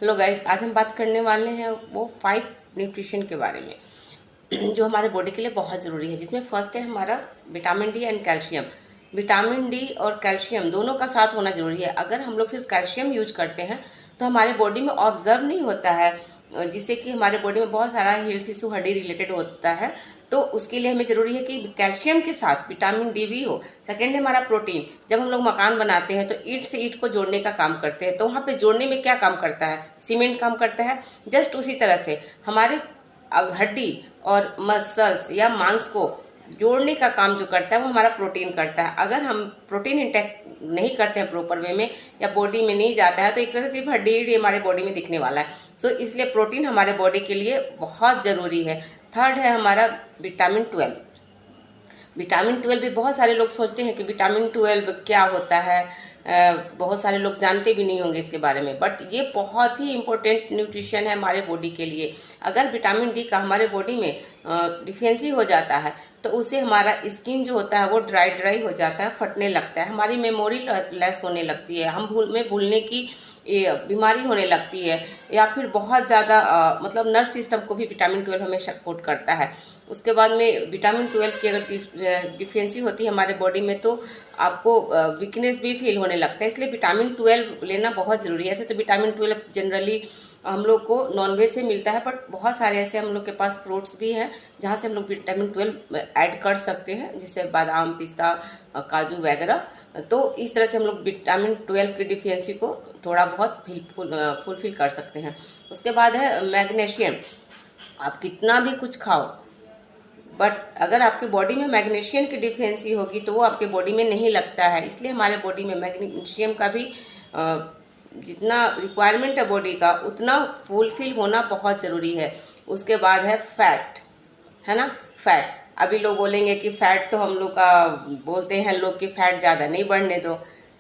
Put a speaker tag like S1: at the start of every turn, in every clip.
S1: Hello guys, आज हम बात करने वाले हैं वो 5 न्यूट्रिशन के बारे में जो हमारे बॉडी के लिए बहुत ज़रूरी है, जिसमें फर्स्ट है हमारा vitamin D and calcium. Vitamin D और कैल्शियम दोनों का साथ होना जरूरी है। अगर हम लोग सिर्फ कैल्शियम यूज करते हैं तो हमारे बॉडी में ऑब्जर्व नहीं होता है, जिससे कि हमारे बॉडी में बहुत सारा हेल्थ इशू हड्डी रिलेटेड होता है। तो उसके लिए हमें जरूरी है कि कैल्शियम के साथ विटामिन डी भी हो। सेकेंड है हमारा प्रोटीन। जब हम लोग मकान बनाते हैं तो ईंट से ईंट को जोड़ने का काम करते हैं, तो वहाँ पे जोड़ने में क्या काम करता है? सीमेंट काम करता है। जस्ट उसी तरह से हमारे हड्डी और मसल्स या मांस को जोड़ने का काम जो करता है वो हमारा प्रोटीन करता है। अगर हम प्रोटीन इंटेक नहीं करते हैं प्रॉपर वे में या बॉडी में नहीं जाता है तो एक तरह से सिर्फ हड्डी हमारे बॉडी में दिखने वाला है। सो इसलिए प्रोटीन हमारे बॉडी के लिए बहुत जरूरी है। थर्ड है हमारा विटामिन 12। विटामिन 12 भी बहुत सारे लोग सोचते हैं कि विटामिन 12 क्या होता है, बहुत सारे लोग जानते भी नहीं होंगे इसके बारे में, बट ये बहुत ही इम्पोर्टेंट न्यूट्रिशन है हमारे बॉडी के लिए। अगर विटामिन डी का हमारे बॉडी में डिफिशियंसी हो जाता है तो उससे हमारा स्किन जो होता है वो ड्राई हो जाता है, फटने लगता है, हमारी मेमोरी लेस होने लगती है, हम भूलने की बीमारी होने लगती है, या फिर बहुत ज़्यादा मतलब नर्व सिस्टम को भी विटामिन 12 हमें सपोर्ट करता है। उसके बाद में विटामिन 12 की अगर डिफिशियंसी होती है हमारे बॉडी में तो आपको वीकनेस भी फील होने लगता है। इसलिए विटामिन 12 लेना बहुत ज़रूरी है। ऐसे तो विटामिन 12 जनरली हम लोग को नॉनवेज से मिलता है, बट बहुत सारे ऐसे हम लोग के पास फ्रूट्स भी हैं जहाँ से हम लोग विटामिन 12 ऐड कर सकते हैं, जैसे बादाम, पिस्ता, काजू वगैरह। तो इस तरह से हम लोग विटामिन 12 की डिफिशियंसी को थोड़ा बहुत फुलफिल कर सकते हैं। उसके बाद है मैग्नीशियम। आप कितना भी कुछ खाओ, बट अगर आपके बॉडी में मैग्नीशियम की डिफिशियंसी होगी तो वो आपके बॉडी में नहीं लगता है। इसलिए हमारे बॉडी में मैग्नीशियम का भी जितना रिक्वायरमेंट है बॉडी का उतना फुलफिल होना बहुत ज़रूरी है। उसके बाद है फैट, है ना। फैट, अभी लोग बोलेंगे कि फैट तो हम लोग का बोलते हैं लोग कि फैट ज़्यादा नहीं बढ़ने दो,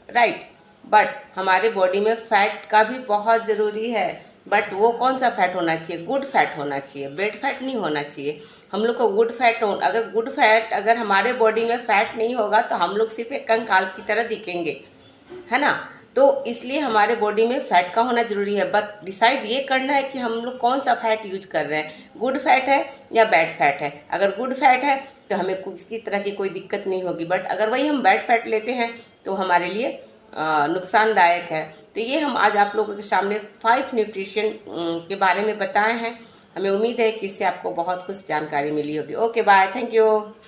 S1: राइट, बट हमारे बॉडी में फैट का भी बहुत ज़रूरी है। बट वो कौन सा फैट होना चाहिए? गुड फैट होना चाहिए, बैड फैट नहीं होना चाहिए। हम लोग को गुड फैट अगर हमारे बॉडी में फैट नहीं होगा तो हम लोग सिर्फ एक कंकाल की तरह दिखेंगे, है ना। तो इसलिए हमारे बॉडी में फैट का होना जरूरी है, बट डिसाइड ये करना है कि हम लोग कौन सा फैट यूज कर रहे हैं, गुड फैट है या बैड फैट है। अगर गुड फैट है तो हमें किसी तरह की कोई दिक्कत नहीं होगी, बट अगर वही हम बैड फैट लेते हैं तो हमारे लिए नुकसानदायक है। तो ये हम आज आप लोगों के सामने 5 न्यूट्रिशन के बारे में बताए हैं। हमें उम्मीद है कि इससे आपको बहुत कुछ जानकारी मिली होगी। Okay, bye, thank you.